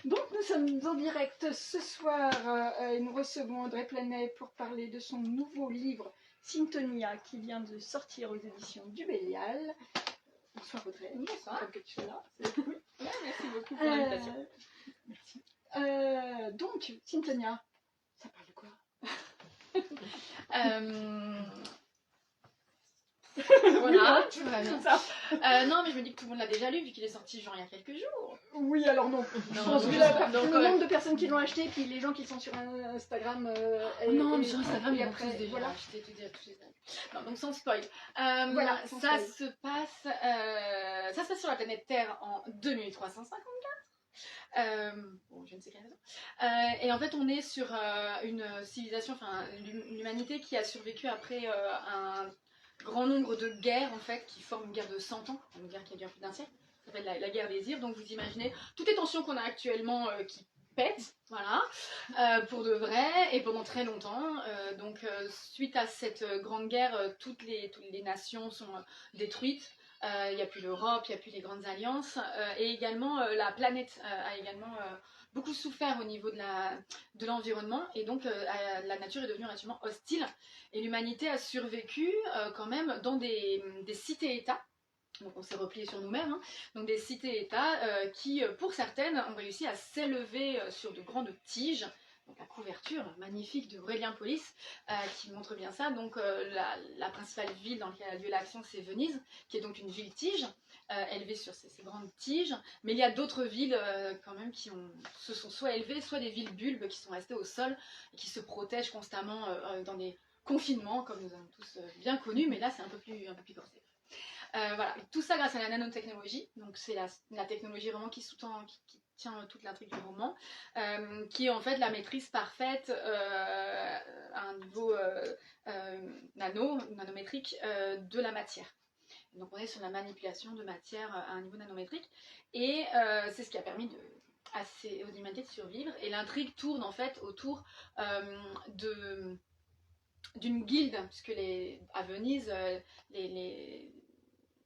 Donc nous sommes en direct ce soir et nous recevons Audrey Planet pour parler de son nouveau livre Syntonia qui vient de sortir aux éditions du Bélial. Bonsoir Audrey. Bonsoir. Que tu es là, c'est cool. Ouais, merci beaucoup pour l'invitation. Merci. Donc Syntonia, ça parle de quoi? Voilà, oui, tout va bien. ça. Non, mais je me dis que tout le monde l'a déjà lu vu qu'il est sorti genre il y a quelques jours. Oui, alors non. Je pense que le nombre de personnes qui l'ont acheté, puis les gens qui sont sur Instagram. Non, mais sur Instagram, et ils ont après, tous déjà voilà. acheté, tous les années. Non, donc sans spoil. Voilà, sans ça spoil. se passe sur la planète Terre en 2354. Bon, je ne sais quelle raison. Et en fait, on est sur une civilisation, enfin, l'humanité qui a survécu après un grand nombre de guerres, en fait, qui forment une guerre de 100 ans, une guerre qui a duré plus d'un siècle. Ça s'appelle la guerre des Ires. Donc, vous imaginez toutes les tensions qu'on a actuellement qui pètent, voilà, pour de vrai, et pendant très longtemps. Suite à cette grande guerre, toutes les nations sont détruites. Il n'y a plus l'Europe, il n'y a plus les grandes alliances, et également la planète a également beaucoup souffert au niveau de l'environnement, et donc la nature est devenue relativement hostile, et l'humanité a survécu quand même dans des cités-États. Donc on s'est replié sur nous-mêmes, hein. Donc des cités-États qui, pour certaines, ont réussi à s'élever sur de grandes tiges. Donc la couverture magnifique de Aurélien Polis qui montre bien ça. Donc la principale ville dans laquelle a lieu l'action, c'est Venise, qui est donc une ville-tige, élevée sur ces grandes tiges. Mais il y a d'autres villes quand même qui se sont soit élevées, soit des villes bulbes qui sont restées au sol et qui se protègent constamment dans des confinements, comme nous avons tous bien connu, mais là c'est un peu plus corsé. Voilà, tout ça grâce à la nanotechnologie, donc c'est la technologie vraiment qui sous-tend, qui tient toute l'intrigue du roman, qui est en fait la maîtrise parfaite à un niveau nanométrique de la matière. Donc on est sur la manipulation de matière à un niveau nanométrique, et c'est ce qui a permis aux humanités de survivre, et l'intrigue tourne en fait autour d'une guilde, puisque à Venise,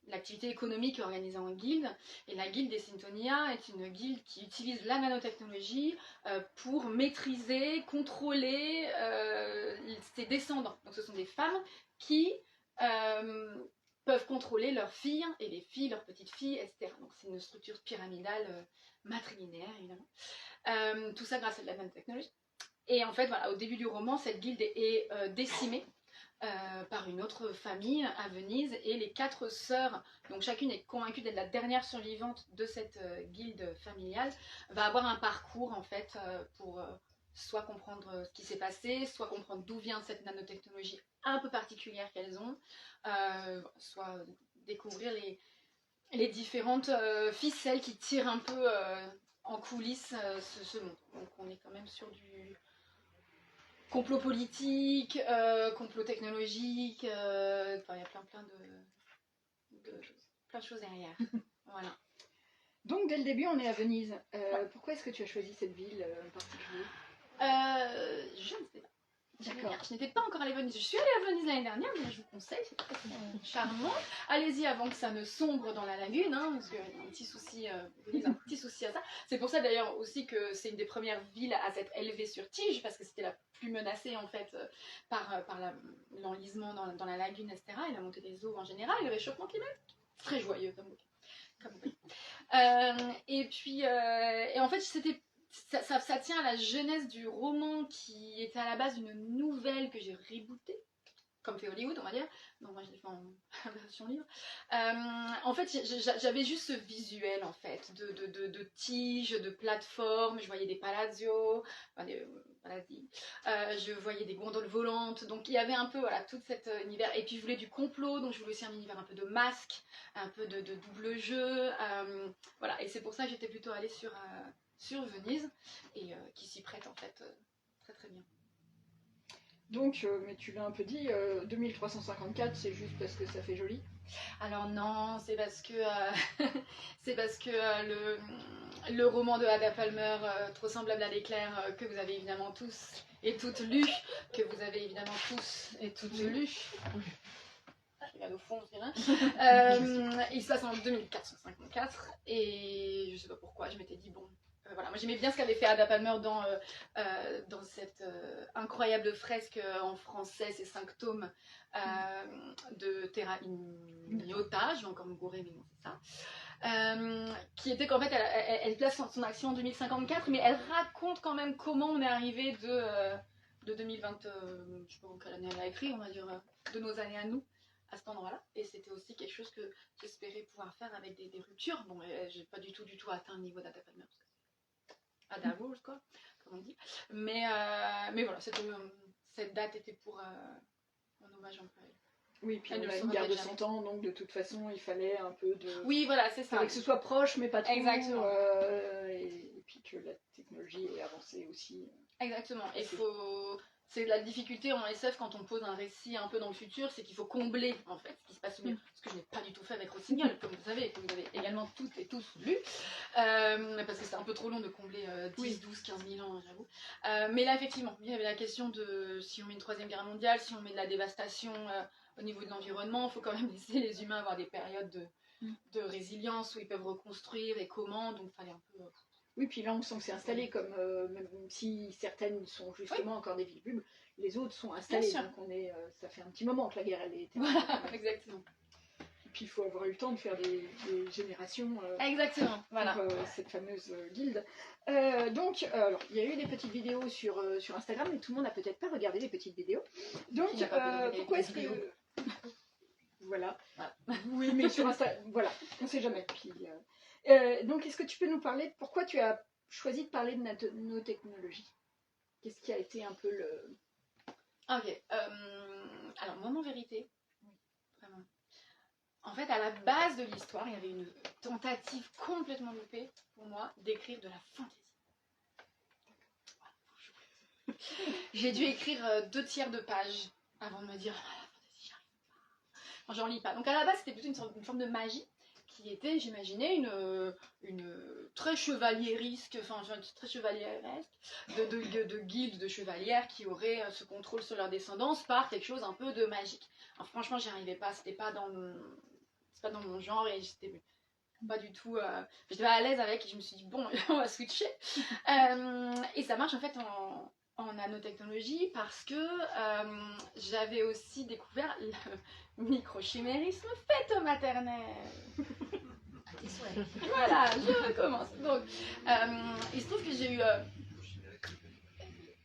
l'activité économique est organisée en guilde, et la guilde des Syntonia est une guilde qui utilise la nanotechnologie pour maîtriser, contrôler ses descendants. Donc ce sont des femmes qui peuvent contrôler leurs filles, et les filles, leurs petites filles, etc. Donc c'est une structure pyramidale matrilinéaire, évidemment. Tout ça grâce à de la nanotechnologie. Et en fait, voilà, au début du roman, cette guilde est décimée par une autre famille à Venise, et les 4 sœurs, donc chacune est convaincue d'être la dernière survivante de cette guilde familiale, va avoir un parcours en fait pour soit comprendre ce qui s'est passé, soit comprendre d'où vient cette nanotechnologie un peu particulière qu'elles ont, soit découvrir les différentes ficelles qui tirent un peu en coulisses ce monde. Donc on est quand même sur du complot politique, complot technologique, il y a plein de choses derrière. Voilà. Donc dès le début on est à Venise. Pourquoi est-ce que tu as choisi cette ville en particulier? Je ne sais pas. D'accord. Je n'étais pas encore allée à Venise. Je suis allée à Venise l'année dernière, mais je vous conseille, c'est très charmant. Allez-y avant que ça ne sombre dans la lagune, hein, parce qu'il y a un petit souci, Venise a un petit souci à ça. C'est pour ça d'ailleurs aussi que c'est une des premières villes à s'être élevée sur tige, parce que c'était la plus menacée en fait par l'enlisement dans la lagune, etc. Et la montée des eaux en général, et le réchauffement climatique. Très joyeux comme et en fait c'était ça tient à la genèse du roman, qui était à la base une nouvelle que j'ai rebootée, comme fait Hollywood, on va dire. Donc moi je l'ai fait en version livre. En fait j'avais juste ce visuel en fait de tiges, de plateformes. Je voyais des palazzi, je voyais des gondoles volantes. Donc il y avait un peu voilà tout cet univers. Et puis je voulais du complot, donc je voulais aussi un univers un peu de masque, un peu de double jeu. Voilà, et c'est pour ça que j'étais plutôt allée sur Venise, et qui s'y prête en fait très très bien. Donc, mais tu l'as un peu dit, 2354, c'est juste parce que ça fait joli? Alors non, c'est parce que le roman de Ada Palmer, Trop semblable à l'éclair, que vous avez évidemment tous et toutes lu, que vous avez évidemment tous et toutes lu. regarde au fond, c'est rien. Il se passe en 2454 et je sais pas pourquoi, je m'étais dit bon. Voilà, moi j'aimais bien ce qu'avait fait Ada Palmer dans cette incroyable fresque en français, ces 5 tomes de Terra Ignota, je vais encore me gourer, mais non, c'est ça. Qui était qu'en fait, elle place son action en 2054, mais elle raconte quand même comment on est arrivé de 2020, je sais pas quelle année elle a écrit, on va dire, de nos années à nous, à cet endroit-là. Et c'était aussi quelque chose que j'espérais pouvoir faire avec des ruptures. Bon, j'ai pas du tout atteint le niveau d'Ada Palmer, Ada Rules, quoi, comme on dit. Mais voilà, cette date était pour un hommage un peu à elle. Oui, puis on a une guerre de 100 ans, donc de toute façon, il fallait un peu de... Oui, voilà, c'est ça. Que ce soit proche, mais pas trop. Exactement. Et puis que la technologie ait avancé aussi. Exactement. Et c'est la difficulté en SF quand on pose un récit un peu dans le futur, c'est qu'il faut combler en fait ce qui se passe au milieu. Ce que je n'ai pas du tout fait avec Rossignol, comme vous savez, que vous avez également toutes et tous lu, parce que c'est un peu trop long de combler 10, 12, 15 000 ans, j'avoue. Mais là, effectivement, il y avait la question de si on met une 3e guerre mondiale, si on met de la dévastation au niveau de l'environnement, il faut quand même laisser les humains avoir des périodes de résilience où ils peuvent reconstruire et comment, donc il fallait un peu... Oui, puis là on sent que c'est installé, comme même si certaines sont justement encore des villes bulbes, les autres sont installées, donc ça fait un petit moment que la guerre elle est terminée. Voilà, exactement. Et puis il faut avoir eu le temps de faire des générations exactement, voilà. pour cette fameuse guilde. Donc, alors, il y a eu des petites vidéos sur Instagram, mais tout le monde n'a peut-être pas regardé les petites vidéos. Donc, pourquoi est-ce que... Voilà. Oui, mais sur Instagram, voilà, on ne sait jamais. Puis, donc, est-ce que tu peux nous parler de pourquoi tu as choisi de parler de nanotechnologie? Qu'est-ce qui a été un peu le... Ok. Alors, moment vérité. Oui, vraiment. En fait, à la base de l'histoire, il y avait une tentative complètement loupée pour moi d'écrire de la fantaisie. J'ai dû écrire 2/3 de page avant de me dire ah, la fantaisie, j'y arrive pas. Enfin, j'en lis pas. Donc à la base, c'était plutôt une forme de magie qui était, j'imaginais, une très chevaliérisque, enfin très chevalièresque, de guildes de chevalières qui auraient ce contrôle sur leur descendance par quelque chose un peu de magique. Alors, franchement, j'y arrivais pas, c'était pas dans mon genre et j'étais pas du tout, j'étais pas à l'aise avec et je me suis dit bon, on va switcher. Et ça marche en fait en nanotechnologie parce que j'avais aussi découvert le microchimérisme phytomaternel. Voilà, je recommence. Donc, il se trouve que j'ai eu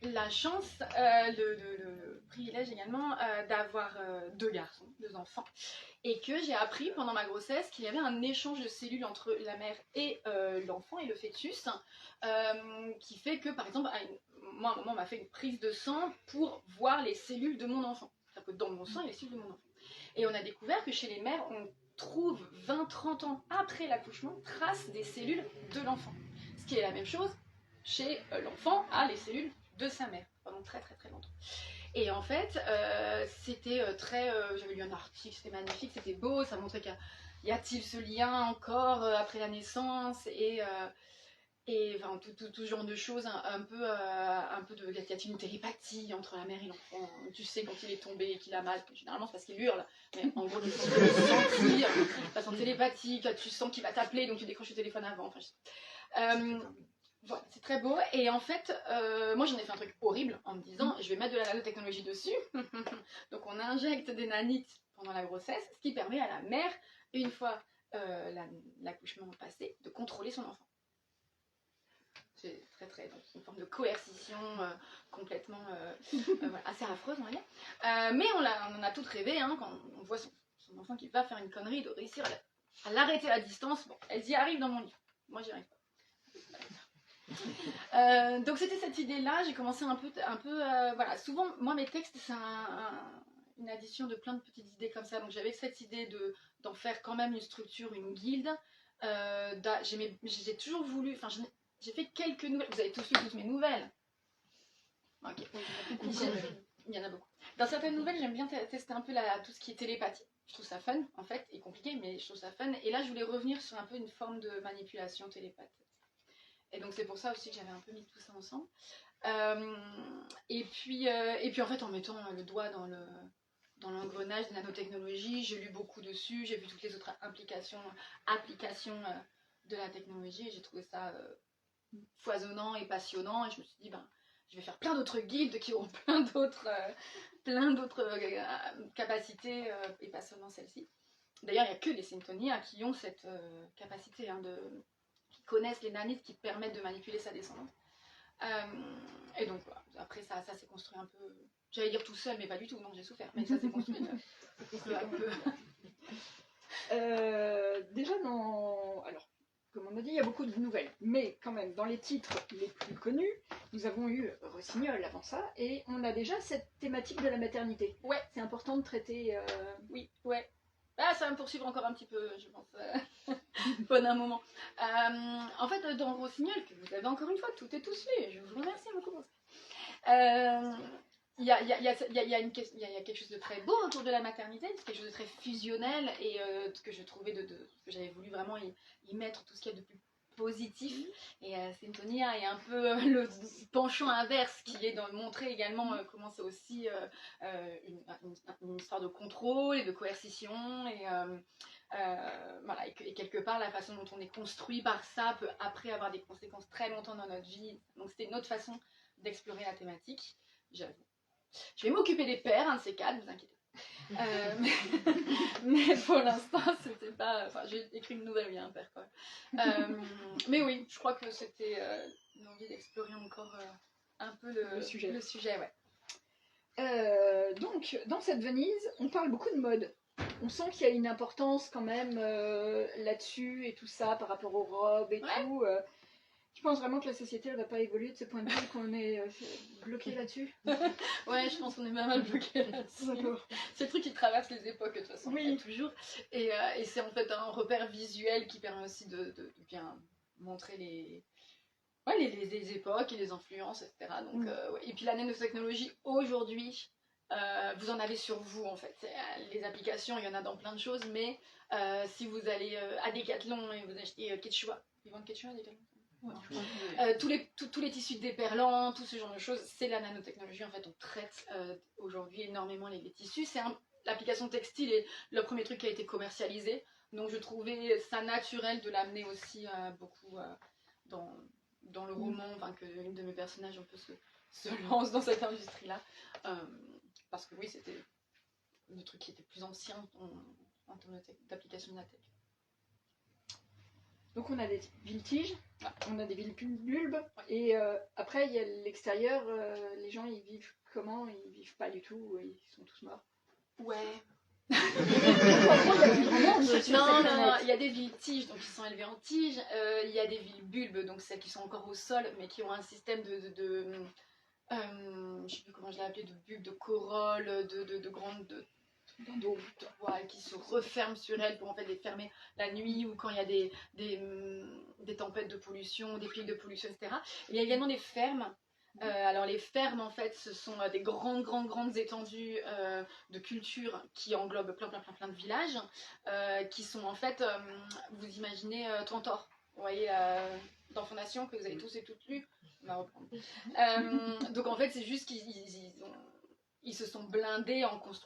la chance, le privilège également d'avoir 2 garçons, 2 enfants, et que j'ai appris pendant ma grossesse qu'il y avait un échange de cellules entre la mère et l'enfant et le fœtus, qui fait que, par exemple, moi, à un moment, on m'a fait une prise de sang pour voir les cellules de mon enfant. C'est-à-dire que dans mon sang, il y a les cellules de mon enfant. Et on a découvert que chez les mères, on trouve 20-30 ans après l'accouchement, trace des cellules de l'enfant. Ce qui est la même chose chez l'enfant, a les cellules de sa mère pendant très très très longtemps. Et en fait, c'était très... j'avais lu un article, c'était magnifique, c'était beau, ça montrait qu'il y a-t-il ce lien encore après la naissance et enfin, tout ce genre de choses, un peu de... Y a-t-il une télépathie entre la mère et l'enfant? Tu sais quand il est tombé et qu'il a mal, généralement c'est parce qu'il hurle, mais en gros tu sens qu'il le sentir, de façon télépathique, tu sens qu'il va t'appeler, donc tu décroches le téléphone avant, enfin, voilà, c'est très beau. Et en fait, moi j'en ai fait un truc horrible en me disant je vais mettre de la nanotechnologie dessus. Donc on injecte des nanites pendant la grossesse, ce qui permet à la mère, une fois l'accouchement passé, de contrôler son enfant. C'est très très donc une forme de coercition complètement voilà, assez affreuse on va dire. Mais on en a toutes rêvé hein, quand on voit son enfant qui va faire une connerie, de réussir à l'arrêter à distance. Bon, elles y arrivent dans mon livre. Moi j'y arrive pas. Donc c'était cette idée-là, j'ai commencé un peu voilà, souvent moi mes textes c'est une addition de plein de petites idées comme ça, donc j'avais cette idée d'en faire quand même une structure, une guilde, j'ai toujours voulu, enfin j'ai fait quelques nouvelles, vous avez tous lu toutes mes nouvelles. Ok, il y en a beaucoup. Dans certaines nouvelles j'aime bien tester un peu tout ce qui est télépathie, je trouve ça fun en fait, et compliqué, mais je trouve ça fun, et là je voulais revenir sur un peu une forme de manipulation télépathe. Et donc c'est pour ça aussi que j'avais un peu mis tout ça ensemble. Et puis en fait en mettant le doigt dans dans l'engrenage des nanotechnologies. J'ai lu beaucoup dessus, j'ai vu toutes les autres applications de la technologie et j'ai trouvé ça foisonnant et passionnant. Et je me suis dit, ben, je vais faire plein d'autres guildes qui auront plein d'autres capacités et pas seulement celle-ci. D'ailleurs, il n'y a que les Symphonia qui ont cette capacité, qui connaissent les nanites, qui permettent de manipuler sa descendante. Et donc, voilà. Après, ça s'est construit un peu, j'allais dire tout seul, mais pas du tout, non, j'ai souffert, mais ça s'est construit peu à peu. Déjà, alors, comme on a dit, il y a beaucoup de nouvelles, mais quand même, dans les titres les plus connus, nous avons eu Rossignol avant ça, et on a déjà cette thématique de la maternité. Ouais. C'est important de traiter... Oui, ouais. Ah, ça va me poursuivre encore un petit peu, je pense, pendant un moment. En fait, dans Rossignol, que vous avez encore une fois toutes et tous lu, je vous remercie beaucoup pour ça. Il y a quelque chose de très beau autour de la maternité, c'est quelque chose de très fusionnel et que je trouvais que j'avais voulu vraiment y mettre tout ce qu'il y a de plus positif. Et Symphonia est un peu le penchant inverse qui est de montrer également comment c'est aussi une histoire de contrôle et de coercition et voilà, et quelque part la façon dont on est construit par ça peut après avoir des conséquences très longtemps dans notre vie. Donc c'était une autre façon d'explorer la thématique, j'avoue. Je vais m'occuper des pères, un de ces quatre, ne vous inquiétez pas. Mais pour l'instant, c'était pas. Enfin, j'ai écrit une nouvelle où il y a un père, quoi. Mais oui, je crois que c'était une envie d'explorer encore un peu le sujet, ouais. Donc, dans cette Venise, on parle beaucoup de mode. On sent qu'il y a une importance quand même là-dessus et tout ça par rapport aux robes et tout. Je pense vraiment que la société elle va pas évoluer de ce point de vue qu'on est bloqué là-dessus. Ouais, je pense qu'on est pas mal bloqué là-dessus. C'est le truc qui traverse les époques de toute façon, oui. Toujours. Et c'est en fait un repère visuel qui permet aussi de bien montrer les époques et les influences, etc. Donc, ouais. Et puis la nanotechnologie aujourd'hui, vous en avez sur vous en fait. Les applications, il y en a dans plein de choses, mais si vous allez à Decathlon et vous achetez Quechua, ils vendent Quechua à Decathlon. Ouais. Tous les tissus déperlants, tout ce genre de choses, c'est la nanotechnologie. En fait, on traite aujourd'hui énormément les tissus. C'est l'application textile est le premier truc qui a été commercialisé. Donc, je trouvais ça naturel de l'amener aussi beaucoup dans le roman, enfin, qu'une de mes personnages un peu se lance dans cette industrie-là. Parce que oui, c'était le truc qui était plus ancien en termes d'application de la tech. Donc on a des villes tiges, on a des villes bulbes, et après il y a l'extérieur, les gens ils vivent comment? Ils vivent pas du tout, ils sont tous morts. Ouais. Non, il y a des villes tiges, donc qui sont élevées en tiges, il y a des villes bulbes, donc celles qui sont encore au sol, mais qui ont un système je sais plus comment je l'ai appelé, de bulbes, de corolles, de grandes... qui se referment sur elles pour en fait les fermer la nuit ou quand il y a des tempêtes de pollution, des pics de pollution, etc. Il y a également des fermes. Alors les fermes en fait ce sont des grandes étendues de culture qui englobent plein de villages qui sont en fait, vous imaginez Trantor, vous voyez dans Fondation que vous avez tous et toutes lu, on va reprendre. Donc en fait c'est juste qu'ils se sont blindés en se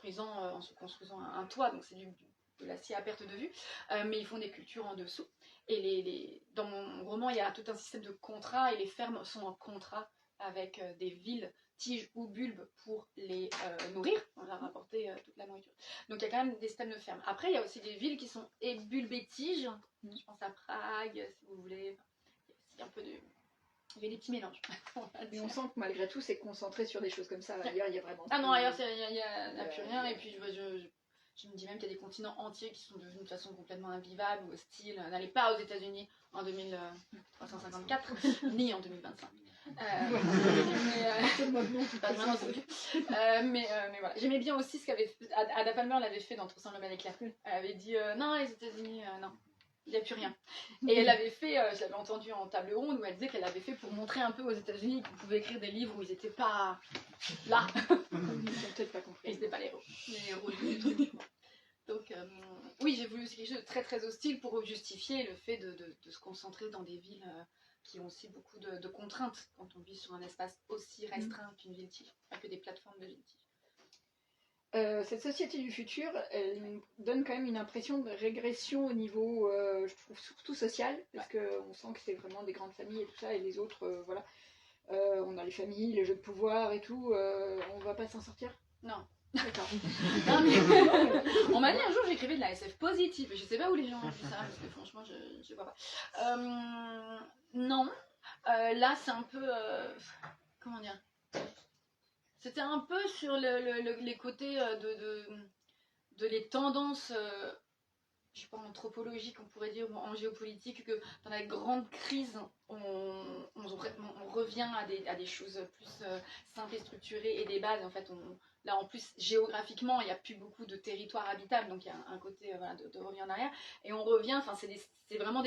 construisant un toit, donc c'est de l'acier à perte de vue, mais ils font des cultures en dessous. Et dans mon roman, il y a tout un système de contrats, et les fermes sont en contrat avec des villes, tiges ou bulbes pour les nourrir, on leur rapporter toute la nourriture. Donc il y a quand même des systèmes de fermes. Après, il y a aussi des villes qui sont bulbes et tiges, je pense à Prague, si vous voulez, il y a un peu de... Il y a des petits mélanges. Mais on sent que malgré tout, c'est concentré sur des choses comme ça. Ailleurs, il y a vraiment... Ah non, ailleurs, il n'y a plus rien. Et puis, je me dis même qu'il y a des continents entiers qui sont devenus de façon complètement invivables ou hostiles. N'allez pas aux États-Unis en 2354, ni en 2025. Mais voilà. J'aimais bien aussi ce qu'avait fait... Ada Palmer l'avait fait dans Trop sans le mal éclair. Elle avait dit non, les États-Unis, non. Il n'y a plus rien. Et elle avait fait, je l'avais entendu en table ronde, où elle disait qu'elle avait fait pour montrer un peu aux États-Unis qu'on pouvait écrire des livres où ils n'étaient pas là. Ils n'ont peut-être pas compris. Et c'était pas les héros du truc. Donc, oui, j'ai voulu aussi quelque chose de très hostile pour justifier le fait de se concentrer dans des villes qui ont aussi beaucoup de contraintes quand on vit sur un espace aussi restreint qu'une ville tige, pas que des plateformes de ville tige. cette société du futur, elle donne quand même une impression de régression au niveau, je trouve, surtout social, parce qu'on sent que c'est vraiment des grandes familles et tout ça, et les autres, voilà. On a les familles, les jeux de pouvoir et tout, on va pas s'en sortir. Non. D'accord. Non, mais... on m'a dit un jour j'écrivais de la SF positive, et je sais pas où les gens ont vu ça, parce que franchement je vois pas. Non, là c'est un peu... comment dire, c'était un peu sur les côtés de les tendances, je sais pas, anthropologiques, on pourrait dire, ou en géopolitique, que dans la grande crise, on revient à des choses plus simples et structurées et des bases. En fait, là, en plus, géographiquement, il n'y a plus beaucoup de territoires habitables, donc il y a un côté voilà, de revenir en arrière. Et on revient, enfin, c'est vraiment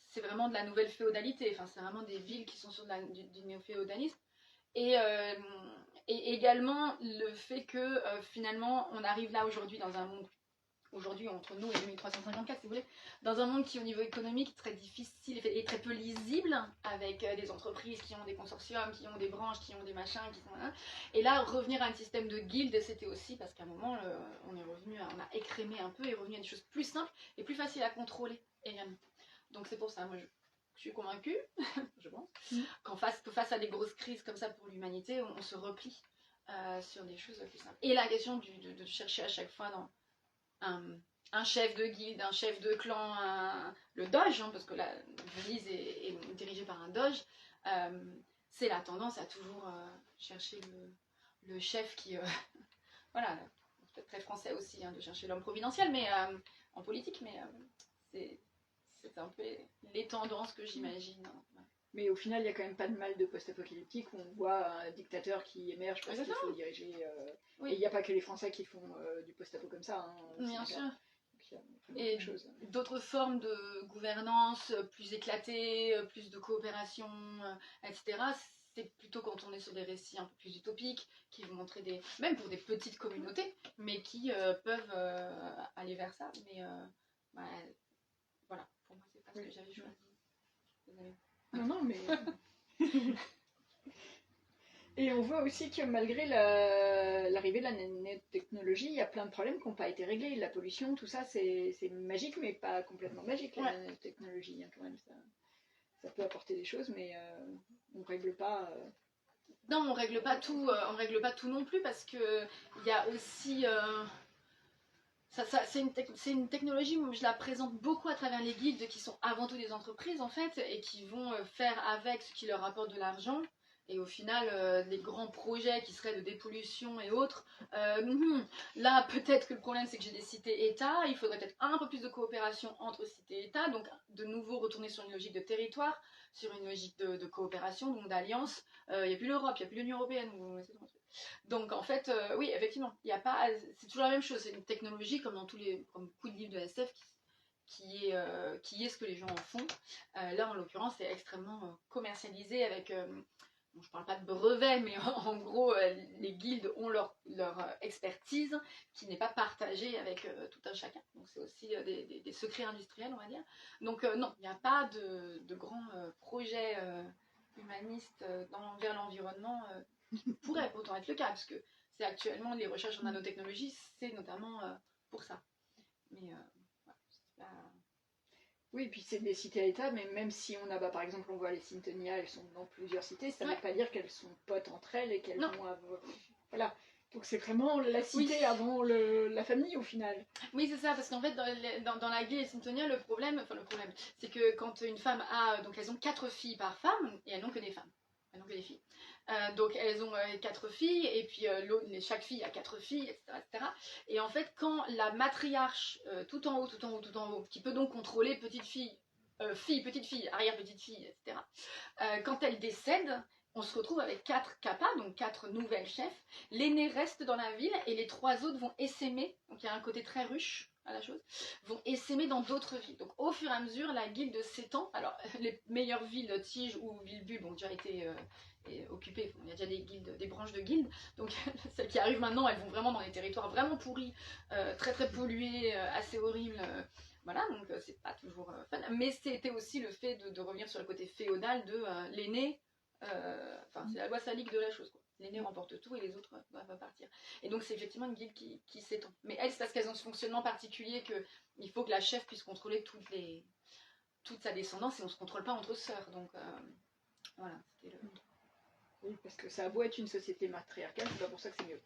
c'est vraiment de la nouvelle féodalité, enfin, c'est vraiment des villes qui sont sur du néo-féodalisme. Et, également le fait que finalement on arrive là aujourd'hui dans un monde, aujourd'hui entre nous et 2354 si vous voulez, dans un monde qui au niveau économique très difficile et très peu lisible, avec des entreprises qui ont des consortiums, qui ont des branches, qui ont des machins, qui sont là. Et là revenir à un système de guildes, c'était aussi parce qu'à un moment on est revenu, on a écrémé un peu et revenu à des choses plus simples et plus faciles à contrôler également. Donc c'est pour ça, moi je suis convaincue, je pense, que face à des grosses crises comme ça pour l'humanité, on se replie sur des choses plus simples. Et la question de chercher à chaque fois dans un chef de guilde, un chef de clan, le doge, hein, parce que la Venise est dirigée par un doge, c'est la tendance à toujours chercher le chef qui... voilà, peut-être très français aussi, hein, de chercher l'homme providentiel, mais en politique, mais c'est un peu les tendances que j'imagine. Ouais. Mais au final, il n'y a quand même pas de mal de post-apocalyptique où on voit un dictateur qui émerge parce qu'il faut diriger. Oui. Et il n'y a pas que les Français qui font du post-apo comme ça. Hein, bien sûr. Et d'autres formes de gouvernance plus éclatées, plus de coopération, etc. C'est plutôt quand on est sur des récits un peu plus utopiques, qui vont montrer même pour des petites communautés, mais qui peuvent aller vers ça. Mais voilà, pour moi, c'est pas ce que j'avais choisi. Désolée. Non, mais... Et on voit aussi que malgré l'arrivée de la nanotechnologie, il y a plein de problèmes qui n'ont pas été réglés. La pollution, tout ça, c'est magique, mais pas complètement magique, la nanotechnologie. Hein, quand même, ça peut apporter des choses, mais on ne règle pas... Non, on règle pas tout non plus, parce que il y a aussi... c'est une technologie, je la présente beaucoup à travers les guides qui sont avant tout des entreprises en fait, et qui vont faire avec ce qui leur rapporte de l'argent. Et au final, les grands projets qui seraient de dépollution et autres, là peut-être que le problème c'est que j'ai des cités-États, il faudrait peut-être un peu plus de coopération entre cités-États, donc de nouveau retourner sur une logique de territoire, sur une logique de coopération, donc d'alliance. Il n'y a plus l'Europe, il n'y a plus l'Union Européenne. Donc en fait, oui, effectivement, il y a pas, c'est toujours la même chose, c'est une technologie comme dans comme beaucoup de livres de SF qui est ce que les gens en font. Là en l'occurrence c'est extrêmement commercialisé avec... Bon, je parle pas de brevets, mais en gros, les guildes ont leur expertise qui n'est pas partagée avec tout un chacun. Donc c'est aussi des secrets industriels, on va dire. Donc non, il n'y a pas de grands projets humanistes vers l'environnement qui pourrait pourtant être le cas, parce que c'est actuellement les recherches en nanotechnologie, c'est notamment pour ça. Mais c'est pas... Oui, et puis c'est des cités à État, mais même si on a, par exemple, on voit les Syntonia, elles sont dans plusieurs cités, ça ne veut pas dire qu'elles sont potes entre elles et qu'elles vont avoir... Voilà. Donc c'est vraiment la cité avant la famille au final. Oui, c'est ça, parce qu'en fait, dans la guilde et Syntonia, le problème, c'est que quand une femme a... Donc elles ont 4 filles par femme, et elles n'ont que des femmes. Elles n'ont que des filles. Donc elles ont 4 filles, et puis chaque fille a 4 filles, etc. Et en fait, quand la matriarche, tout en haut, qui peut donc contrôler petite fille, petite fille, arrière petite fille, etc. Quand elle décède, on se retrouve avec 4 kappas, donc 4 nouvelles chefs. L'aînée reste dans la ville, et les 3 autres vont essaimer, donc il y a un côté très ruche à la chose, vont essaimer dans d'autres villes. Donc au fur et à mesure, la guilde s'étend. Alors les meilleures villes, Tige ou Villebulbe, ont déjà été occupées. Il y a déjà des branches de guildes. Donc celles qui arrivent maintenant, elles vont vraiment dans des territoires vraiment pourris, très très pollués, assez horribles. Voilà, donc c'est pas toujours fun. Mais c'était aussi le fait de revenir sur le côté féodal de l'aîné. C'est la loi salique de la chose, quoi. l'aîné remporte tout et les autres doivent partir. Et donc c'est effectivement une guilde qui s'étend. Mais elles, c'est parce qu'elles ont ce fonctionnement particulier qu'il faut que la chef puisse contrôler toute sa descendance et on ne se contrôle pas entre sœurs. Donc voilà, c'était le... Oui, parce que ça a beau être une société matriarcale, c'est pas pour ça que c'est mieux.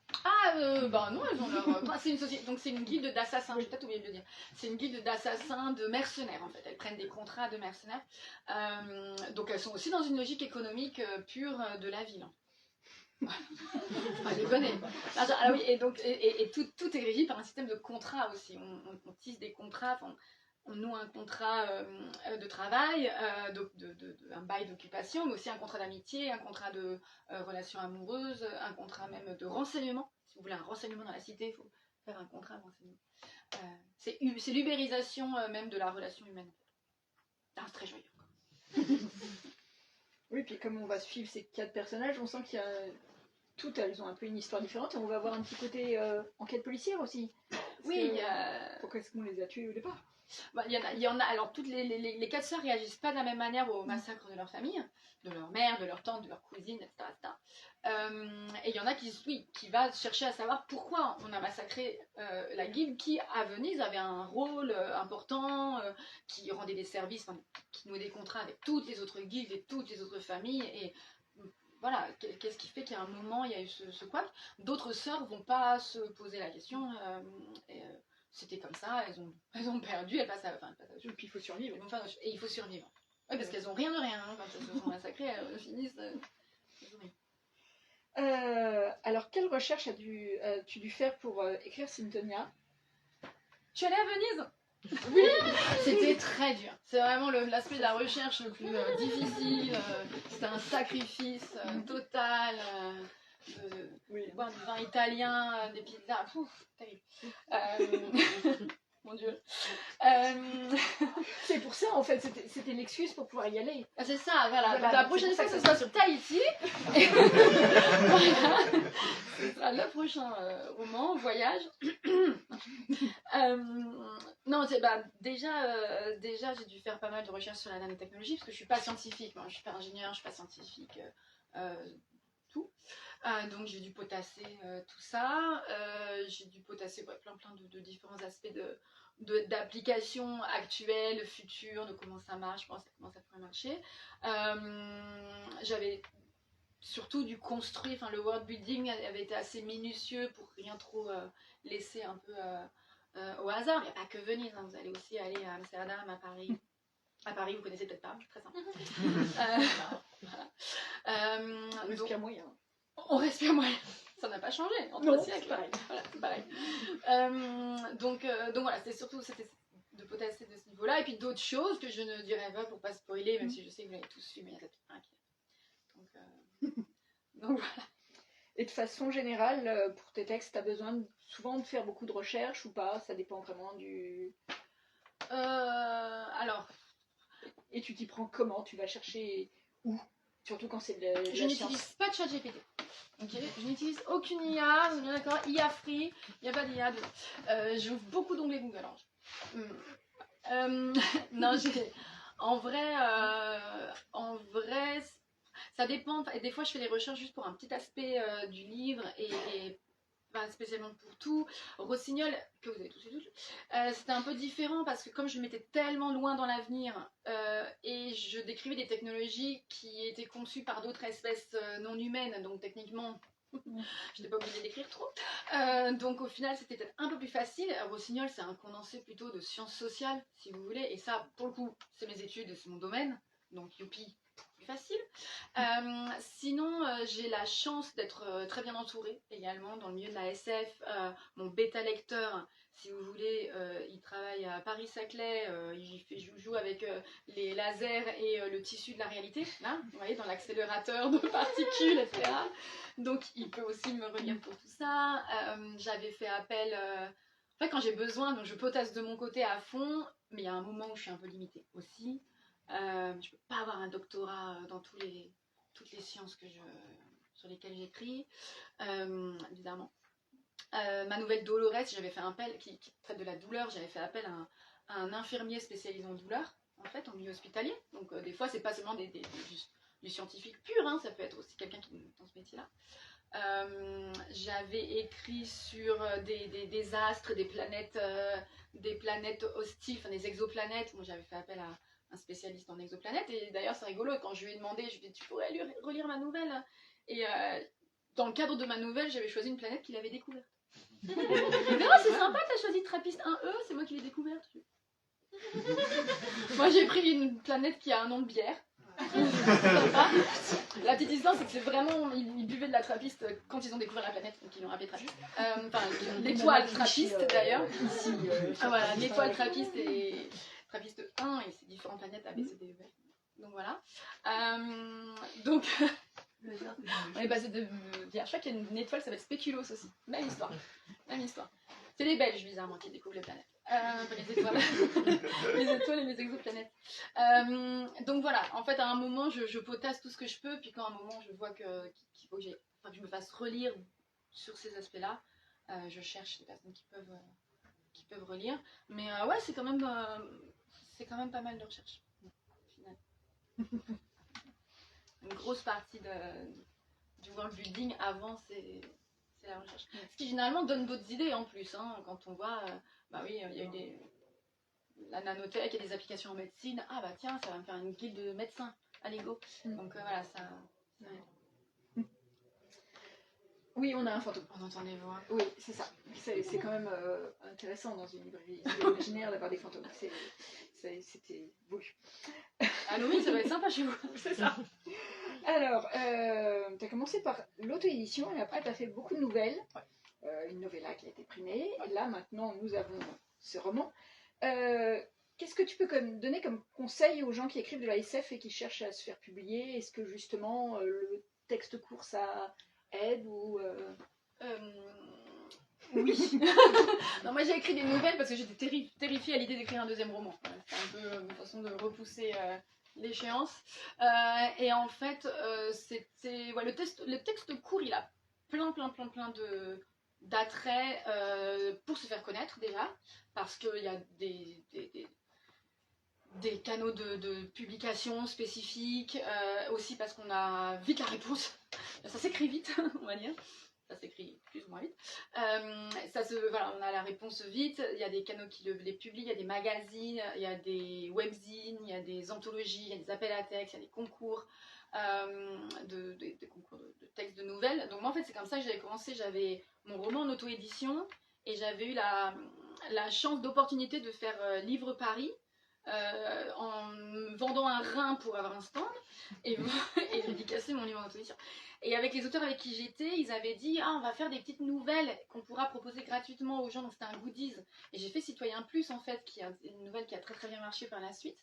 Bah non, elles ont leur... c'est une société, donc c'est une guilde d'assassins, j'ai peut-être oublié de le dire. C'est une guilde d'assassins, de mercenaires en fait. Elles prennent des contrats de mercenaires. Donc elles sont aussi dans une logique économique pure de la ville. Enfin, je les connais. Ah oui, et donc et tout est régi par un système de contrats aussi. On tisse des contrats, on noue un contrat de travail, un bail d'occupation, mais aussi un contrat d'amitié, un contrat de relation amoureuse, un contrat même de renseignement. Si vous voulez un renseignement dans la cité, il faut faire un contrat de renseignement. C'est l'ubérisation même de la relation humaine. C'est très joyeux. Oui, puis comme on va suivre ces 4 personnages, on sent qu'il y a... Toutes, elles ont un peu une histoire différente et on va avoir un petit côté enquête policière aussi. Oui, il y a... Pourquoi est-ce qu'on les a tués au départ? Bah, il y en a, alors toutes les 4 sœurs réagissent pas de la même manière au massacre de leur famille, de leur mère, de leur tante, de leur cousine, etc. Et il y en a qui va chercher à savoir pourquoi on a massacré la guilde qui, à Venise, avait un rôle important, qui rendait des services, qui nouait des contrats avec toutes les autres guildes et toutes les autres familles. Et voilà, qu'est-ce qui fait qu'à un moment il y a eu ce couac. D'autres sœurs vont pas se poser la question. C'était comme ça, elles ont perdu, elles passent à autre chose. Et puis il faut survivre. Et il faut survivre. Oui, parce qu'elles ont rien de rien, hein, quand elles se sont massacrées, elles finissent. Alors, quelle recherche as-tu dû faire pour écrire Symphonia? Tu es allée à Venise? Oui. C'était très dur. C'est vraiment l'aspect de la recherche le plus difficile. C'était un sacrifice total. Boire du vin italien, des pizzas, terrible. Mon Dieu. C'est pour ça, en fait, c'était l'excuse pour pouvoir y aller. Ah, c'est ça, voilà. Donc, la prochaine fois, ce sera sur Tahiti. Voilà. Ce sera le prochain roman, voyage. Non, déjà j'ai dû faire pas mal de recherches sur la nanotechnologie, parce que je suis pas scientifique. Moi, je suis pas ingénieure, je suis pas scientifique. Tout. Donc j'ai dû potasser tout ça. J'ai dû potasser plein de différents aspects d'applications actuelles, futures, de comment ça marche, comment ça pourrait marcher. J'avais surtout dû construire, le world building avait été assez minutieux pour rien trop laisser un peu au hasard. Il n'y a pas que Venise, hein, vous allez aussi aller à Amsterdam, à Paris. À Paris, vous connaissez peut-être pas, très simple. Voilà. On respire moyen. On respire moyen. Ça n'a pas changé en 3 siècles. Pareil. Voilà, c'est pareil. Donc voilà, c'était de potasser de ce niveau-là. Et puis d'autres choses que je ne dirais pas pour pas spoiler, même si je sais que vous l'avez tous su, mais il y a peut-être un qui... Donc voilà. Et de façon générale, pour tes textes, tu as besoin souvent de faire beaucoup de recherches ou pas? Ça dépend vraiment du... Alors... Et tu t'y prends comment? Tu vas chercher où? Surtout quand c'est de la Je n'utilise pas de ChatGPT. Okay. Je n'utilise aucune IA, on est bien d'accord, IA free, il n'y a pas d'IA dedans. J'ouvre beaucoup d'onglets Google. Non, en vrai, ça dépend. Et des fois, je fais des recherches juste pour un petit aspect du livre et pas spécialement pour tout. Rossignol, que vous avez tous lu, c'était un peu différent parce que comme je m'étais tellement loin dans l'avenir et je décrivais des technologies qui étaient conçues par d'autres espèces non humaines, donc techniquement je n'étais pas obligée d'écrire trop. Donc au final c'était peut-être un peu plus facile. Rossignol c'est un condensé plutôt de sciences sociales si vous voulez, et ça pour le coup c'est mes études, c'est mon domaine, donc youpi, plus facile. Sinon j'ai la chance d'être très bien entourée également dans le milieu de la SF. Mon bêta lecteur, si vous voulez, il travaille à Paris-Saclay, il fait joujou avec les lasers et le tissu de la réalité, là, vous voyez, dans l'accélérateur de particules, etc. Donc il peut aussi me relire pour tout ça. J'avais fait appel, en fait quand j'ai besoin, donc je potasse de mon côté à fond, mais il y a un moment où je suis un peu limitée aussi. Je peux pas avoir un doctorat dans toutes les sciences sur lesquelles j'écris, bizarrement. Ma nouvelle Dolores, j'avais fait un appel qui traite de la douleur, j'avais fait appel à un infirmier spécialisé en douleur, en fait, en milieu hospitalier. Donc des fois, c'est pas seulement du scientifique pur, hein, ça peut être aussi quelqu'un qui est dans ce métier-là. J'avais écrit sur des astres, des planètes hostiles, enfin des exoplanètes. Moi, j'avais fait appel à un spécialiste en exoplanètes. Et d'ailleurs, c'est rigolo, quand je lui ai demandé, je lui ai dit, tu pourrais relire ma nouvelle. Et dans le cadre de ma nouvelle, j'avais choisi une planète qu'il avait découverte. Il me dit, oh, c'est sympa, t'as choisi Trappist 1E, c'est moi qui l'ai découverte. Moi, j'ai pris une planète qui a un nom de bière. La petite histoire, c'est que c'est vraiment, ils buvaient de la trappiste quand ils ont découvert la planète, donc ils l'ont appelée trappiste. Enfin, l'étoile trappiste d'ailleurs. Voilà, l'étoile trappiste et trappiste 1 et ces différentes planètes A, B, C, D, E, F. Donc voilà. Donc, on est passé de. Je crois qu'il y a une étoile qui s'appelle Spéculoos aussi. Même histoire. Même histoire. C'est les Belges, bizarrement, qui découvrent les planètes. Les étoiles. Les étoiles et les exoplanètes. Donc voilà, en fait, à un moment, je potasse tout ce que je peux, puis quand à un moment, je vois qu'il faut que je me fasse relire sur ces aspects-là, je cherche des personnes qui peuvent relire. Mais ouais, c'est quand même pas mal de recherche, au final. Une grosse partie du world building avant, c'est la recherche. Ce qui généralement donne d'autres idées en plus, hein, quand on voit, bah oui, il y a eu la nanotech, il y a des applications en médecine, ah bah tiens, ça va me faire une guilde de médecins à Lego. Donc voilà, ça Oui, on a un fantôme. on entend des voix. Oui, c'est ça. C'est quand même intéressant dans une librairie imaginaire d'avoir des fantômes. C'était voulu. Halloween, ça va être sympa chez vous. C'est ça. Alors, tu as commencé par l'auto-édition et après tu as fait beaucoup de nouvelles. Une novella qui a été primée. Et là, maintenant, nous avons ce roman. Qu'est-ce que tu peux donner comme conseil aux gens qui écrivent de la SF et qui cherchent à se faire publier? Est-ce que justement le texte court ça aide ou Oui. Non, moi j'ai écrit des nouvelles parce que j'étais terrifiée à l'idée d'écrire un deuxième roman. Voilà, c'était un peu une façon de repousser l'échéance. Et en fait, c'était le texte court, il a plein d'attraits pour se faire connaître déjà, parce qu'il y a des canaux de publication spécifiques, aussi parce qu'on a vite la réponse. Ça s'écrit vite, on va dire. Ça s'écrit plus ou moins vite. Voilà, on a la réponse vite. Il y a des canaux qui les publient, il y a des magazines, il y a des webzines, il y a des anthologies, il y a des appels à texte, il y a des concours, des concours de textes de nouvelles. Donc moi en fait c'est comme ça que j'avais commencé. J'avais mon roman en auto-édition et j'avais eu la chance d'opportunité de faire Livre Paris. En me vendant un rein pour avoir un stand et dédicacer mon livre en auto-édition. Et avec les auteurs avec qui j'étais, ils avaient dit on va faire des petites nouvelles qu'on pourra proposer gratuitement aux gens, donc c'était un goodies. Et j'ai fait Citoyen Plus en fait, qui est une nouvelle qui a très bien marché par la suite.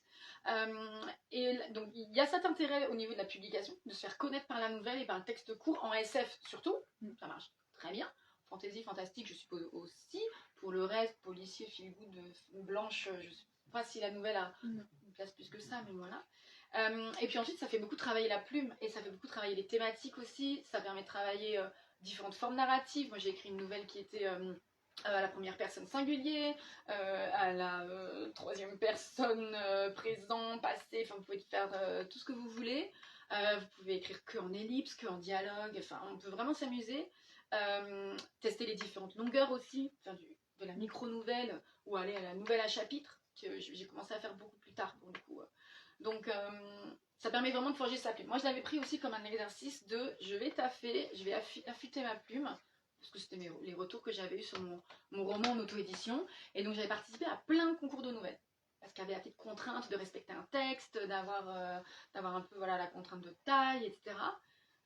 Et donc il y a cet intérêt au niveau de la publication, de se faire connaître par la nouvelle et par le texte court en SF surtout, ça marche très bien. Fantasy, fantastique, je suppose aussi. Pour le reste, policier, feel-good, blanche, je sais pas si la nouvelle a une place plus que ça, mais voilà. Et puis ensuite, ça fait beaucoup travailler la plume et ça fait beaucoup travailler les thématiques aussi. Ça permet de travailler différentes formes narratives. Moi, j'ai écrit une nouvelle qui était à la première personne singulier, à la troisième personne présent, passé. Enfin, vous pouvez faire tout ce que vous voulez. Vous pouvez écrire que en ellipse, que en dialogue. Enfin, on peut vraiment s'amuser. Tester les différentes longueurs aussi, faire de la micro-nouvelle ou aller à la nouvelle à chapitre, que j'ai commencé à faire beaucoup plus tard pour le coup. Donc ça permet vraiment de forger sa plume. Moi je l'avais pris aussi comme un exercice de je vais taffer, je vais affûter ma plume, parce que c'était les retours que j'avais eu sur mon roman en auto-édition. Et donc j'avais participé à plein de concours de nouvelles. Parce qu'il y avait la petite contrainte de respecter un texte, d'avoir un peu voilà, la contrainte de taille, etc.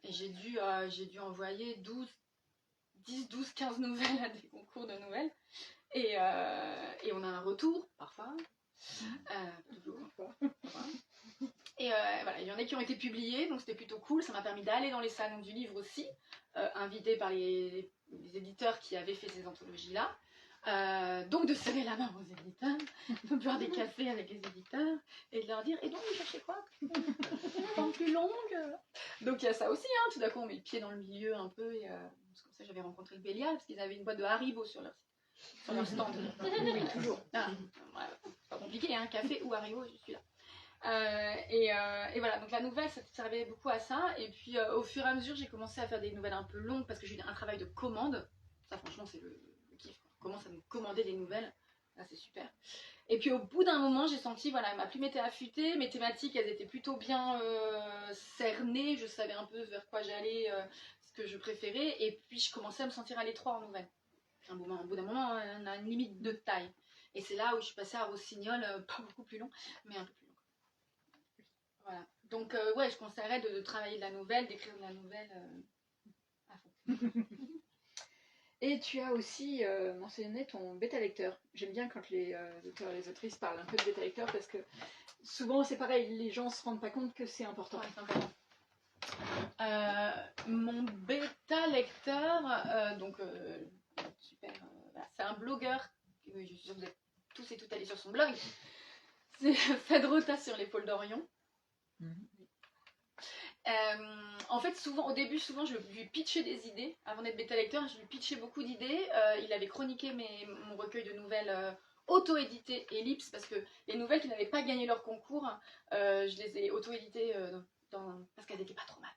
Et j'ai dû envoyer 10, 12, 15 nouvelles à des concours de nouvelles. Et on a un retour, parfois. Et voilà, il y en a qui ont été publiés, donc c'était plutôt cool. Ça m'a permis d'aller dans les salons du livre aussi, invité par les éditeurs qui avaient fait ces anthologies-là. Donc de serrer la main aux éditeurs, de boire des cafés avec les éditeurs et de leur dire et donc vous cherchez quoi? Une forme plus longue? Donc il y a ça aussi, hein, tout d'un coup on met le pied dans le milieu un peu et c'est comme ça que j'avais rencontré le Bélial parce qu'ils avaient une boîte de Haribo sur leur stand. Oui, toujours. Ah, ouais, pas compliqué, hein, café ou Haribo, je suis là. Et voilà, donc la nouvelle, ça servait beaucoup à ça. Et puis au fur et à mesure, j'ai commencé à faire des nouvelles un peu longues parce que j'ai eu un travail de commande. Ça, franchement, c'est le kiff. On commence à me commander des nouvelles. Là, c'est super. Et puis au bout d'un moment, j'ai senti, voilà, ma plume était affûtée, mes thématiques, elles étaient plutôt bien cernées. Je savais un peu vers quoi j'allais, ce que je préférais. Et puis je commençais à me sentir à l'étroit en nouvelles. Puis au bout d'un moment, on a une limite de taille. Et c'est là où je suis passée à Rossignol, pas beaucoup plus long, mais un peu plus long. Voilà. Donc, ouais, je conseillerais de travailler de la nouvelle, d'écrire de la nouvelle à fond. Et tu as aussi mentionné ton bêta-lecteur. J'aime bien quand les auteurs et les autrices parlent un peu de bêta-lecteur parce que souvent c'est pareil, les gens se rendent pas compte que c'est important. Ouais, c'est important. Mon bêta-lecteur, super, voilà, c'est un blogueur, je suis sûre que vous êtes tous et toutes allés sur son blog, c'est Fedrota sur l'épaule d'Orion. En fait, au début, souvent, je lui pitchais des idées. Avant d'être bêta-lecteur, je lui pitchais beaucoup d'idées. Il avait chroniqué mon recueil de nouvelles auto-éditées Ellipse, parce que les nouvelles qui n'avaient pas gagné leur concours, je les ai auto-éditées parce qu'elles n'étaient pas trop mal.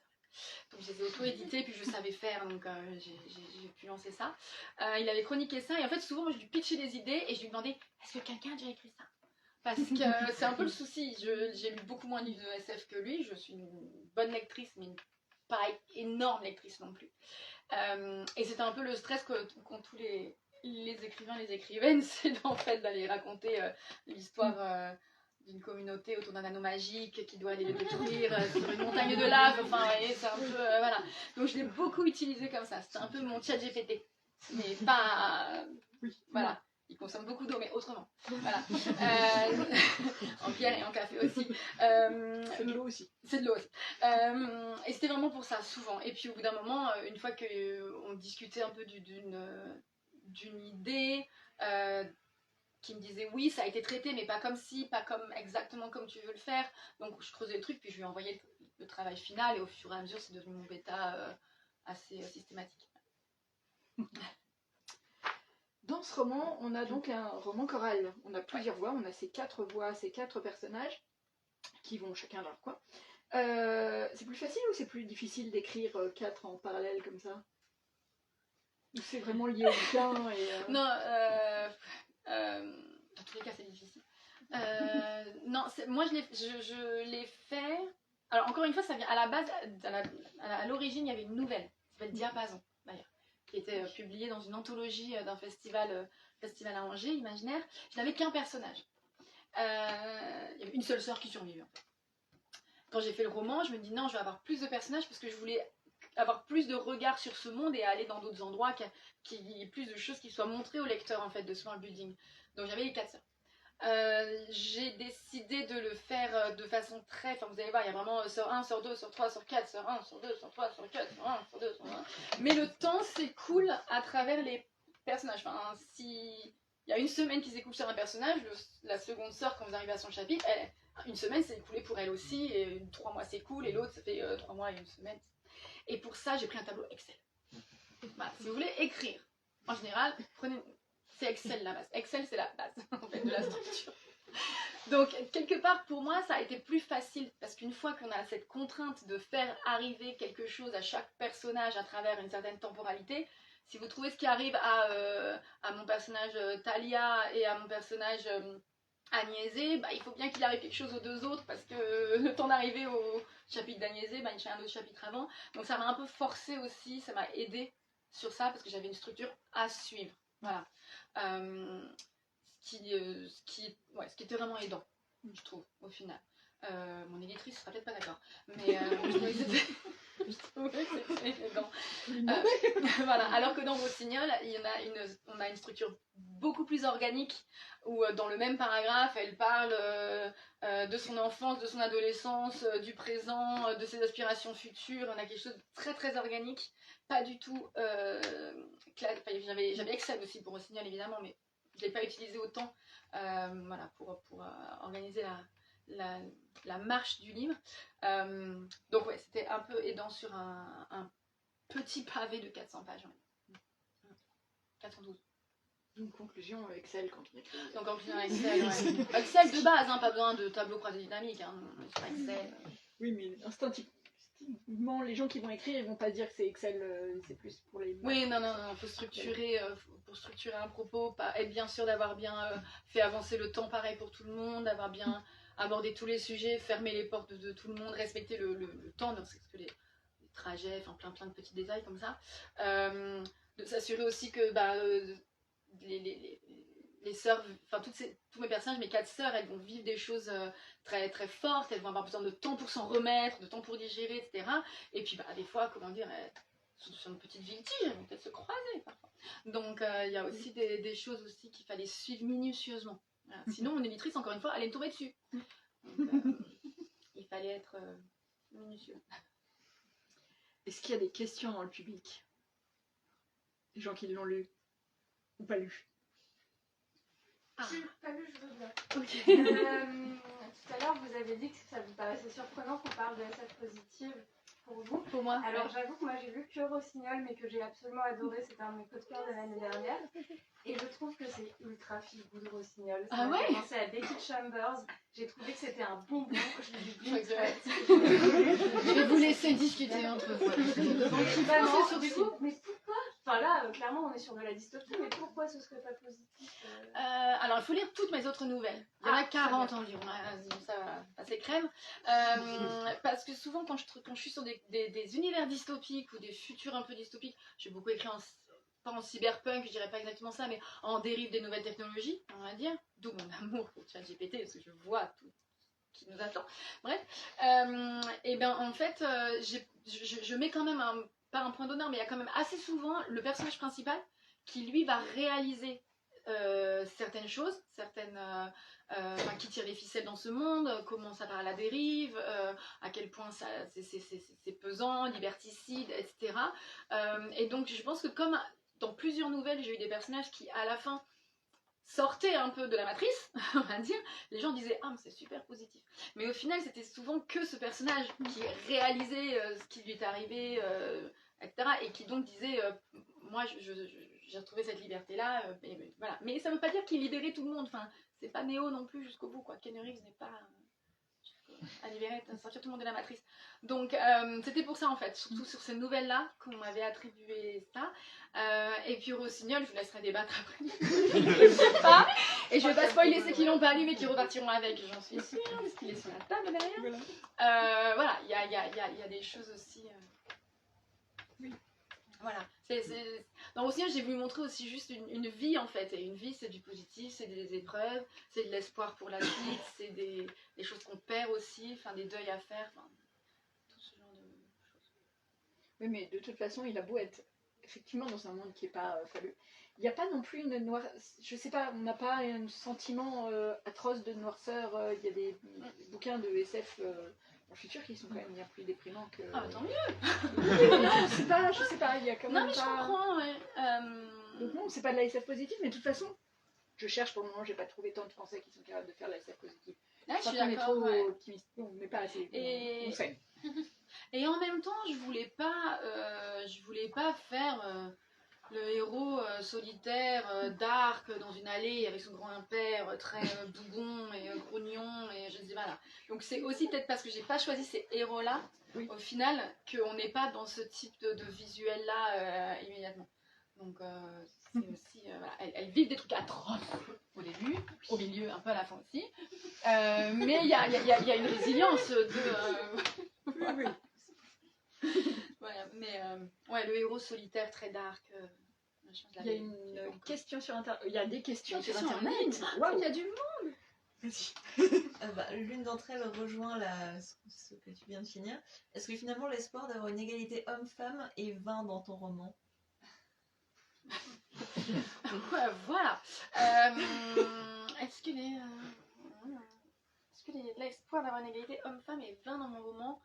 Donc je les ai auto-éditées, puis je savais faire, donc j'ai pu lancer ça. Il avait chroniqué ça, et en fait, souvent, moi, je lui pitchais des idées, et je lui demandais, est-ce que quelqu'un a déjà écrit ça ? Parce que c'est un peu le souci. J'ai lu beaucoup moins de livres de SF que lui. Je suis une bonne lectrice, mais pas énorme lectrice non plus. Et c'était un peu le stress qu'ont tous les écrivains, les écrivaines, c'est en fait d'aller raconter l'histoire d'une communauté autour d'un anneau magique qui doit aller le détruire sur une montagne de lave. Enfin, voyez, c'est un peu voilà. Donc je l'ai beaucoup utilisé comme ça. C'était un peu mon chat GPT, mais pas voilà. Il consomme beaucoup d'eau, mais autrement. Voilà. En bière et en café aussi. C'est de l'eau aussi. C'est de l'eau aussi. Et c'était vraiment pour ça, souvent. Et puis au bout d'un moment, une fois qu'on discutait un peu d'une idée, qui me disait oui, ça a été traité, mais pas comme ci, pas comme exactement comme tu veux le faire. Donc je creusais le truc, puis je lui envoyais le travail final, et au fur et à mesure, c'est devenu mon bêta assez systématique. Dans ce roman, on a donc un roman choral. On a plusieurs voix, on a ces 4 voix, ces 4 personnages qui vont chacun dans leur coin. C'est plus facile ou c'est plus difficile d'écrire 4 en parallèle comme ça? Ou c'est vraiment lié au bouquin Non, dans tous les cas, c'est difficile. Non, moi je l'ai fait. Alors, encore une fois, ça vient à la base, à l'origine, il y avait une nouvelle qui s'appelle Diapason, d'ailleurs, qui était publiée dans une anthologie d'un festival à Angers, imaginaire. Je n'avais qu'un personnage. Il y avait une seule sœur qui survivait. En fait. Quand j'ai fait le roman, je me dis non, je vais avoir plus de personnages parce que je voulais avoir plus de regard sur ce monde et aller dans d'autres endroits, qu'il y ait plus de choses qui soient montrées au lecteur en fait de ce world building. Donc j'avais les 4 sœurs. J'ai décidé de le faire de façon très... Enfin, vous allez voir, il y a vraiment sœur 1, sœur 2, sœur 3, sœur 4, sœur 1, sœur 2, sœur 3, sœur 4, sœur 1, sœur 2, sœur 1. Mais le temps s'écoule à travers les personnages. Enfin, si il y a une semaine qui s'écoule sur un personnage, la seconde sœur, quand vous arrivez à son chapitre, une semaine s'est écoulée pour elle aussi, et 3 mois s'écoulent, et l'autre, ça fait 3 mois et une semaine. Et pour ça, j'ai pris un tableau Excel. Voilà, si vous voulez écrire, en général, c'est Excel la base. Excel, c'est la base en fait, de la structure. Donc, quelque part, pour moi, ça a été plus facile parce qu'une fois qu'on a cette contrainte de faire arriver quelque chose à chaque personnage à travers une certaine temporalité, si vous trouvez ce qui arrive à mon personnage Talia et à mon personnage Agnésé, bah, il faut bien qu'il arrive quelque chose aux 2 autres parce que le temps d'arriver au chapitre d'Agnésé, bah, il y a un autre chapitre avant. Donc, ça m'a un peu forcé aussi, ça m'a aidé sur ça parce que j'avais une structure à suivre. Voilà. Ce qui était vraiment aidant, je trouve, au final. Mon éditrice sera peut-être pas d'accord, mais je trouvais que c'était aidant. Voilà. Alors que dans Rossignol, on a une structure beaucoup plus organique, où dans le même paragraphe, elle parle de son enfance, de son adolescence, du présent, de ses aspirations futures. On a quelque chose de très très organique, pas du tout... j'avais Excel aussi pour Rossignol, évidemment, mais je ne l'ai pas utilisé autant voilà, pour organiser la marche du livre. Donc ouais, c'était un peu aidant sur un petit pavé de 400 pages. Ouais. 412. Donc, conclusion, Excel quand on écrit. Donc en plus Excel, ouais. Excel de base, hein, pas besoin de tableau croisé dynamique, hein, sur Excel. Oui, mais instinctivement, les gens qui vont écrire, ils vont pas dire que c'est Excel, c'est plus pour les... Oui, non, faut structurer, pour structurer un propos, être bien sûr d'avoir bien fait avancer le temps pareil pour tout le monde, d'avoir bien abordé tous les sujets, fermer les portes de tout le monde, respecter le temps, parce que les trajets, enfin plein de petits détails comme ça. De s'assurer aussi que les sœurs, enfin tous mes personnages, mes 4 sœurs, elles vont vivre des choses très très fortes, elles vont avoir besoin de temps pour s'en remettre, de temps pour digérer, etc. Et puis des fois, comment dire, elles sont sur une petite ville tige, elles vont peut-être se croiser parfois. Donc il y a aussi des choses aussi qu'il fallait suivre minutieusement. Voilà. Sinon mon éditrice, encore une fois, allait me tomber dessus. Donc, il fallait être minutieux. Est-ce qu'il y a des questions dans le public? Des gens qui l'ont lu ou pas lu? Si, pas lu, je veux bien. Ok. Tout à l'heure, vous avez dit que ça vous paraissait surprenant qu'on parle de SF positive pour vous. Pour moi. Alors, j'avoue que moi, j'ai lu que Rossignol, mais que j'ai absolument adoré. C'était un de mes coups de cœur de l'année dernière. Et je trouve que c'est ultra feel-good Rossignol. Ça m'a fait penser à Becky Chambers. J'ai trouvé que c'était un bonbon. Je l'ai lu vite fait. Je vais vous laisser discuter entre vous. Mais pourquoi? Enfin là, clairement, on est sur de la dystopie, mais pourquoi ce serait pas positif Alors, il faut lire toutes mes autres nouvelles. Il y en a 40 environ, ça va passer crème. Parce que souvent, quand je suis sur des univers dystopiques ou des futurs un peu dystopiques, j'ai beaucoup écrit pas en cyberpunk, je dirais pas exactement ça, mais en dérive des nouvelles technologies, on va dire. D'où mon amour pour ChatGPT, parce que je vois tout qui nous attend. Bref. Et bien, en fait, je mets quand même pas un point d'honneur, mais il y a quand même assez souvent le personnage principal qui, lui, va réaliser certaines choses, qui tire les ficelles dans ce monde, comment ça part à la dérive, à quel point c'est pesant, liberticide, etc. Et donc, je pense que comme dans plusieurs nouvelles, j'ai eu des personnages qui, à la fin, sortaient un peu de la matrice, on va dire, les gens disaient « Ah, mais c'est super positif ». Mais au final, c'était souvent que ce personnage qui réalisait ce qui lui est arrivé, etc. Et qui donc disait moi, j'ai retrouvé cette liberté-là, voilà. Mais ça ne veut pas dire qu'il libérait tout le monde, enfin, c'est pas Néo non plus jusqu'au bout, quoi. Keanu Reeves n'est pas à libérer, à sortir tout le monde de la matrice. Donc, c'était pour ça, en fait, surtout sur ces nouvelles-là qu'on m'avait attribué ça. Et puis Rossignol, je vous laisserai débattre après. Je sais pas. Et je vais pas spoiler ceux qui l'ont pas lu, mais qui repartiront avec, j'en suis sûre, parce qu'il est sur la table derrière. Voilà, il y a des choses aussi... Oui. Voilà. Dans Rossignol, j'ai voulu montrer aussi juste une vie, en fait. Et une vie, c'est du positif, c'est des épreuves, c'est de l'espoir pour la suite, c'est des choses qu'on perd aussi, enfin, des deuils à faire, enfin, tout ce genre de choses. Oui, mais de toute façon, il a beau être effectivement dans un monde qui n'est pas fabuleux. Il n'y a pas non plus une noire... Je sais pas, on n'a pas un sentiment atroce de noirceur. Il y a des bouquins de SF... je suis sûre qu'ils sont quand même bien plus déprimants que... Ah, tant mieux. Je sais pas, il y a quand même non, mais je comprends, ouais. Donc non, c'est pas de la SF positive, mais de toute façon, je cherche pour le moment, j'ai pas trouvé tant de Français qui sont capables de faire la SF positive. Là, je suis d'accord, d'accord, trop ouais. optimiste, non, mais pas assez. Et... On sait. Et en même temps, je voulais pas faire le héros solitaire, dark, dans une allée avec son grand-père très bougon et grognon et je ne sais pas là. Donc c'est aussi peut-être parce que j'ai pas choisi ces héros-là, oui, au final, qu'on n'est pas dans ce type de visuel-là immédiatement. Donc c'est aussi, voilà, elles vivent des trucs atroces au début, au milieu, un peu à la fin aussi. Mais il y a une résilience de... oui. Voilà, mais ouais, le héros solitaire très dark. Il y a une question sur Internet. Il y a des questions sur Internet. Waouh, il y a du monde. L'une d'entre elles rejoint ce que tu viens de finir. Est-ce que finalement l'espoir d'avoir une égalité homme-femme est vain dans ton roman? Ouais, voilà. Est-ce que l'espoir d'avoir une égalité homme-femme est vain dans mon roman?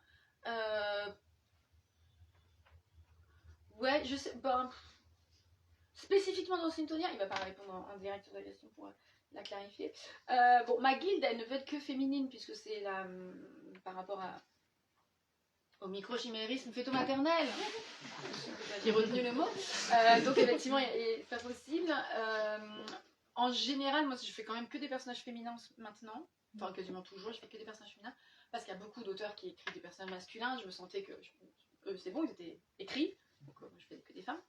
Ouais, je sais. Bon, spécifiquement dans Syntonia, il va pas répondre en direct sur la question pour la clarifier. Bon, ma guilde, elle ne veut être que féminine, puisque c'est par rapport au microchimérisme fœto-maternel. Vous j'ai retenu le mot. Donc effectivement, c'est pas possible. En général, moi, je fais quand même que des personnages féminins maintenant. Enfin, quasiment toujours, je fais que des personnages féminins. Parce qu'il y a beaucoup d'auteurs qui écrivent des personnages masculins. Je me sentais que eux, c'est bon, ils étaient écrits. Donc, je fais que des femmes.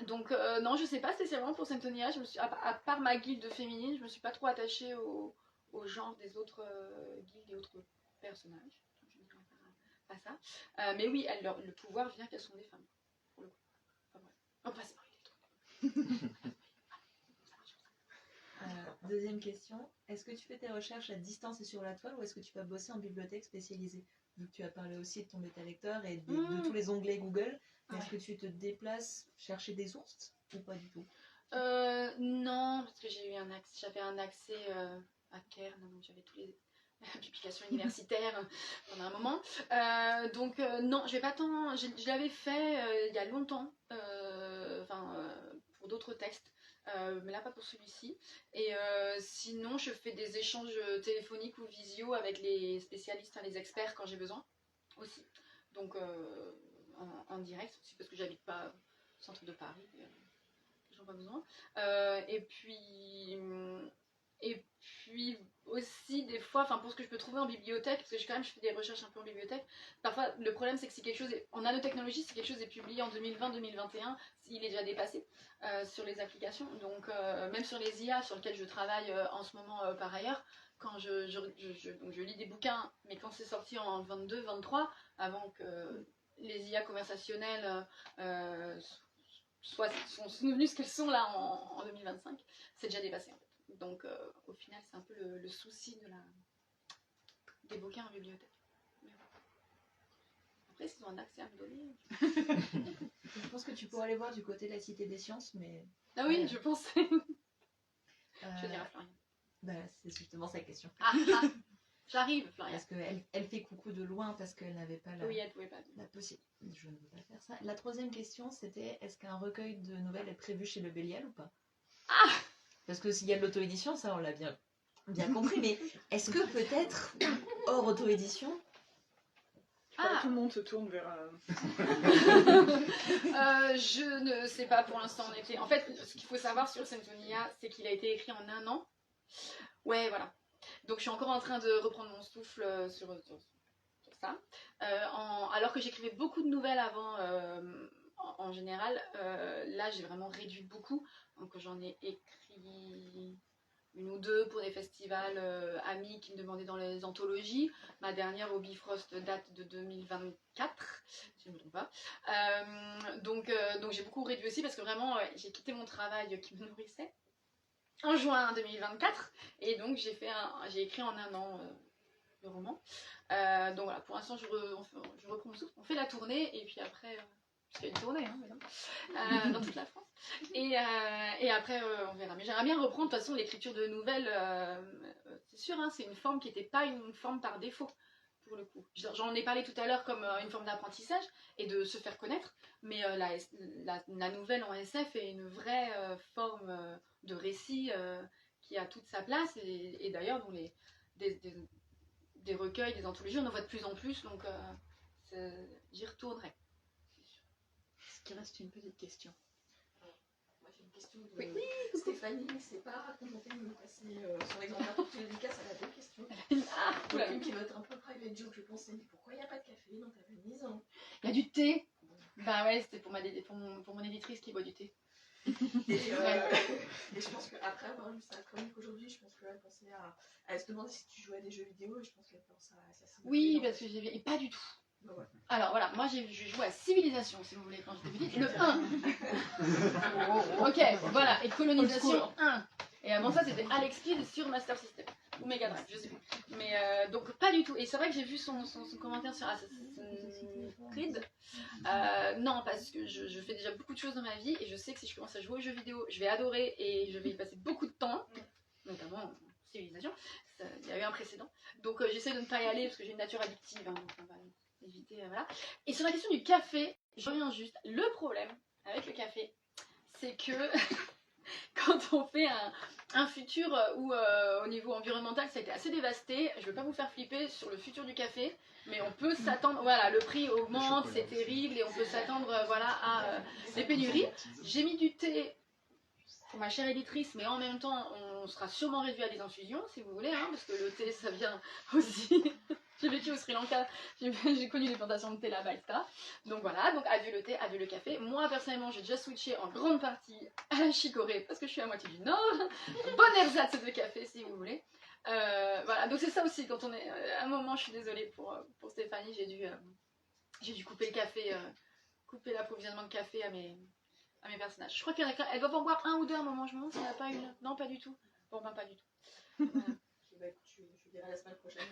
Donc, non, je sais pas spécialement pour Symphonia. À part ma guilde féminine, je me suis pas trop attachée au genre des autres guildes et autres personnages. Je ne dirais pas ça. Mais oui, le pouvoir vient qu'elles sont des femmes. Pour le coup. Enfin, bref. On passe par les trucs. Deuxième question, est-ce que tu fais tes recherches à distance et sur la toile ou est-ce que tu vas bosser en bibliothèque spécialisée? Vu que tu as parlé aussi de ton bêta-lecteur et de tous les onglets Google, est-ce que tu te déplaces chercher des sources ou pas du tout? Non, parce que j'avais un accès à Cairn, donc j'avais toutes les publications universitaires pendant un moment. Donc non, je vais pas tant. Je l'avais fait il y a longtemps, pour d'autres textes. Mais là pas pour celui-ci. Et sinon je fais des échanges téléphoniques ou visio avec les spécialistes, les experts quand j'ai besoin aussi. Donc en direct aussi parce que j'habite pas au centre de Paris, j'en ai pas besoin. Et puis aussi des fois, pour ce que je peux trouver en bibliothèque, parce que je fais des recherches un peu en bibliothèque, parfois le problème c'est que si quelque chose en nanotechnologie, si quelque chose est publié en 2020-2021, il est déjà dépassé sur les applications, donc même sur les IA sur lesquelles je travaille en ce moment par ailleurs, quand donc je lis des bouquins, mais quand c'est sorti en 22-23, avant que les IA conversationnelles sont devenues ce qu'elles sont là en 2025, c'est déjà dépassé en fait. Donc au final c'est un peu le souci des bouquins en bibliothèque. Mais bon. Après s'ils ont un accès à me donner... Je pense que tu pourras aller voir du côté de la Cité des Sciences, mais... Ah oui, je pense. Je dirais à Florian. Bah, c'est justement sa question. J'arrive, Florian. Parce qu'elle fait coucou de loin parce qu'elle n'avait pas la, oui, elle pouvait pas. La possibilité. Je ne veux pas faire ça. La troisième question, c'était est-ce qu'un recueil de nouvelles est prévu chez le Bélial ou pas? Parce que s'il y a de l'auto-édition, ça on l'a bien compris, mais est-ce que peut-être hors auto-édition? Tout le monde se tourne vers... Je ne sais pas pour l'instant. En fait, ce qu'il faut savoir sur Symphonia, c'est qu'il a été écrit en 1 an. Ouais, voilà. Donc je suis encore en train de reprendre mon souffle sur ça. Alors que j'écrivais beaucoup de nouvelles avant, en général, là j'ai vraiment réduit beaucoup. Donc j'en ai écrit 1 ou 2 pour des festivals amis qui me demandaient dans les anthologies. Ma dernière au Bifrost date de 2024, si je ne me trompe pas. Donc j'ai beaucoup réduit aussi parce que vraiment j'ai quitté mon travail qui me nourrissait en juin 2024 et donc j'ai écrit en 1 an le roman. Donc voilà, pour l'instant je reprends mon souffle. On fait la tournée et puis après... parce qu'il y a une tournée dans toute la France. Et après, on verra. Mais j'aimerais bien reprendre de toute façon l'écriture de nouvelles. C'est sûr, c'est une forme qui n'était pas une forme par défaut, pour le coup. J'en ai parlé tout à l'heure comme une forme d'apprentissage et de se faire connaître. Mais la nouvelle en SF est une vraie forme de récit qui a toute sa place. Et d'ailleurs, dont des recueils, des anthologies, on en voit de plus en plus. Donc, j'y retournerai. Qui reste une petite question. Moi j'ai une question de Stéphanie, c'est pas commenté de me passer son exemplaire pour que tu dédicaces, elle a 2 questions. Une qui va être un peu private joke, je pensais, mais pourquoi il n'y a pas de café dans ta valise? Il y a du thé. Bah ouais, c'était pour mon éditrice qui boit du thé. Et je pense qu'après avoir lu sa chronique aujourd'hui, je pense qu'elle pensait à se demander si tu jouais à des jeux vidéo et je pense qu'elle pense à Assassin's Creed. Oui, parce que et pas du tout. Bah ouais. Alors voilà, moi j'ai joué à Civilisation, si vous voulez, quand j'étais petite, le 1. Ok, voilà, et Colonisation 1. Et avant ça, c'était Alex Kidd sur Master System, ou Mega Drive, je sais plus. Mais donc pas du tout. Et c'est vrai que j'ai vu son commentaire sur Assassin's Creed. Non, parce que je fais déjà beaucoup de choses dans ma vie, et je sais que si je commence à jouer aux jeux vidéo, je vais adorer, et je vais y passer beaucoup de temps, notamment Civilisation. Il y a eu un précédent. Donc j'essaie de ne pas y aller, parce que j'ai une nature addictive, donc on va éviter, voilà. Et sur la question du café, je reviens juste. Le problème avec le café, c'est que quand on fait un futur où au niveau environnemental ça a été assez dévasté. Je ne veux pas vous faire flipper sur le futur du café, mais on peut s'attendre, voilà, le prix augmente, c'est terrible et on peut s'attendre voilà, à des pénuries. J'ai mis du thé pour ma chère éditrice, mais en même temps on sera sûrement réduit à des infusions si vous voulez, hein, parce que le thé ça vient aussi. J'ai vécu au Sri Lanka, j'ai connu les plantations de thé là-bas, etc. Donc voilà, donc adieu le thé, adieu le café. Moi personnellement, j'ai déjà switché en grande partie à la chicorée parce que je suis à moitié du nord. Bon ersatz de café si vous voulez. Voilà, donc c'est ça aussi, quand on est. À un moment, je suis désolée pour Stéphanie, j'ai dû couper le café, couper l'approvisionnement de café à mes personnages. Je crois qu'elle doit en boire un ou deux à un moment, je me demande s'il n'y en a pas une. Non, pas du tout. Bon, ben pas du tout. Voilà. Je dirai la semaine prochaine.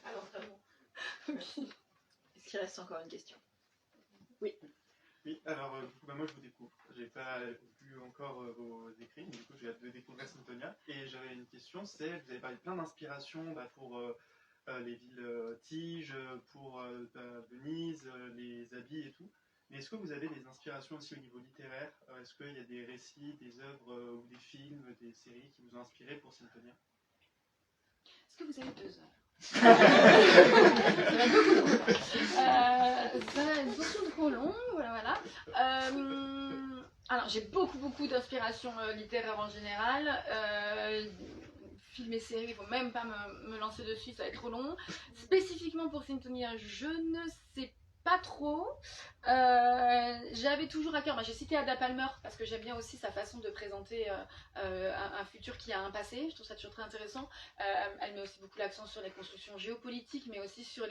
Alors vraiment. Est-ce qu'il reste encore une question? Oui, alors moi je vous découvre. J'ai pas vu encore vos écrits, mais du coup j'ai hâte de découvrir Symphonia. Et j'avais une question, c'est, vous avez parlé plein d'inspirations pour les villes tiges, pour Venise, les habits et tout. Mais est-ce que vous avez des inspirations aussi au niveau littéraire? Est-ce qu'il y a des récits, des œuvres ou des films, des séries qui vous ont inspiré pour Symphonia? Est-ce que vous avez 2 heures? Ça va beaucoup trop. Ça va être beaucoup trop long, voilà. Alors j'ai beaucoup d'inspiration littéraire en général. Films et séries, il ne faut même pas me lancer dessus, ça va être trop long. Spécifiquement pour Symphonia, je ne sais pas trop. J'avais toujours à cœur, j'ai cité Ada Palmer parce que j'aime bien aussi sa façon de présenter un futur qui a un passé. Je trouve ça toujours très intéressant. Elle met aussi beaucoup l'accent sur les constructions géopolitiques, mais aussi sur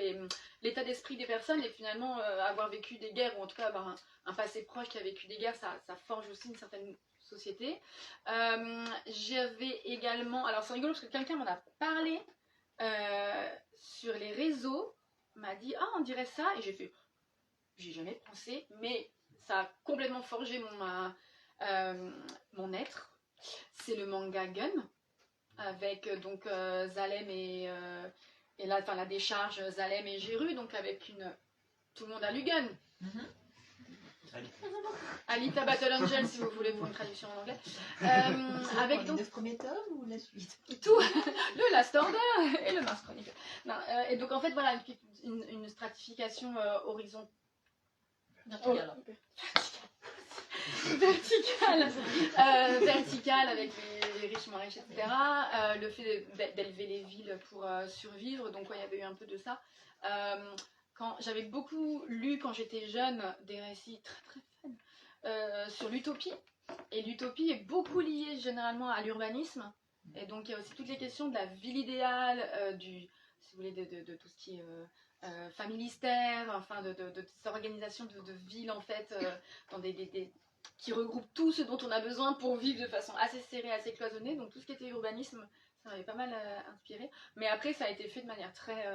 l'état d'esprit des personnes. Et finalement, avoir vécu des guerres, ou en tout cas avoir un passé proche qui a vécu des guerres, ça forge aussi une certaine société. J'avais également, alors c'est rigolo parce que quelqu'un m'en a parlé sur les réseaux, m'a dit on dirait ça, et j'ai fait j'ai jamais pensé, mais ça a complètement forgé mon être. C'est le manga Gun avec donc Zalem et la décharge Zalem et Geru, donc avec tout le monde a lu Gun. Alita Battle Angel si vous voulez pour une traduction en anglais. Avec donc 9 premiers tomes ou la suite? tout, le Last Order et le Mars Chronicle. Et donc en fait voilà une stratification horizontale. Verticale avec les riches moins riches, etc. Le fait d'élever les villes pour survivre, donc il y avait eu un peu de ça. Quand j'avais beaucoup lu quand j'étais jeune des récits très fun sur l'utopie, et l'utopie est beaucoup liée généralement à l'urbanisme, et donc il y a aussi toutes les questions de la ville idéale, si vous voulez, de tout ce qui est familistère, enfin de cette organisation de villes en fait, dans qui regroupe tout ce dont on a besoin pour vivre de façon assez serrée, assez cloisonnée. Donc tout ce qui était urbanisme, ça m'avait pas mal inspiré. Mais après, ça a été fait de manière très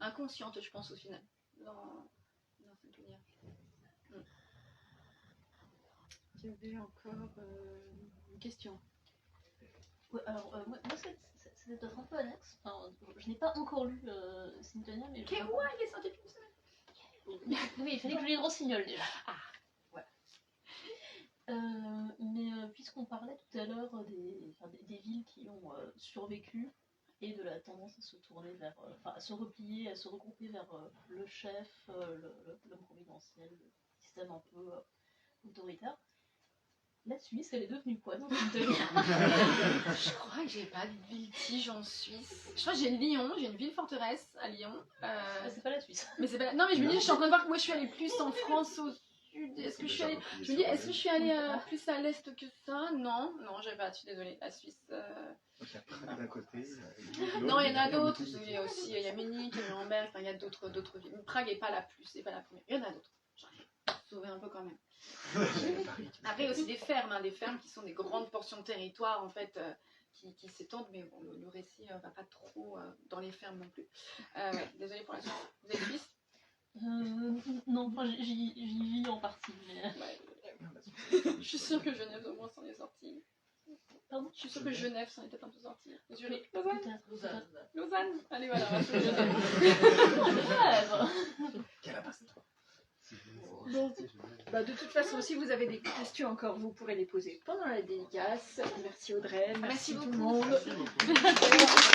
inconsciente, je pense, au final, dans Symphonia. Il y avait encore une question. Ouais, alors, moi c'est peut-être un peu annexe. Enfin, je n'ai pas encore lu Symphonia, mais... Ok, ouais, il est sorti depuis une semaine. Oui, il fallait que je lise Rossignol déjà. Ah, ouais. Mais puisqu'on parlait tout à l'heure des villes qui ont survécu et de la tendance à se tourner vers, à se replier, à se regrouper vers le chef, l'homme providentiel, le système un peu autoritaire. La Suisse, elle est devenue quoi dans Symphonia? Je crois que j'ai pas de ville tige en Suisse. Je crois que j'ai Lyon, j'ai une ville forteresse à Lyon. C'est pas la Suisse. Mais c'est pas... Non, mais je me dis, je suis en train de voir que moi je suis allée plus en France au sud. Est-ce que je suis allée... Je me dis, est-ce que je suis allée plus à l'est que ça? Non, j'avais pas, je suis désolée. La Suisse. Donc il y a Prague d'un côté. Non, il y en a d'autres. Il y a aussi, il y a Munich, il y a Nuremberg, il y a d'autres villes. Prague n'est pas la plus, c'est pas la première. Il y en a d'autres. J'arrive à sauver un peu quand même. Après, il y a aussi des fermes qui sont des grandes portions de territoire en fait. Qui s'étendent, mais bon, le récit va pas trop dans les fermes non plus. Ouais, désolée pour la suite. Vous êtes suisse? Non, enfin, j'y vis en partie. Mais... Ouais, je suis sûre que Genève au moins s'en est sortie. Pardon? Je suis sûre que Genève s'en est peut-être un peu sortie. Zurich, Lausanne. Allez, voilà, on va sur Genève. Quelle apostrophe. Donc, de toute façon, si vous avez des questions encore, vous pourrez les poser pendant la dédicace. Merci Audrey, merci tout le monde. beaucoup.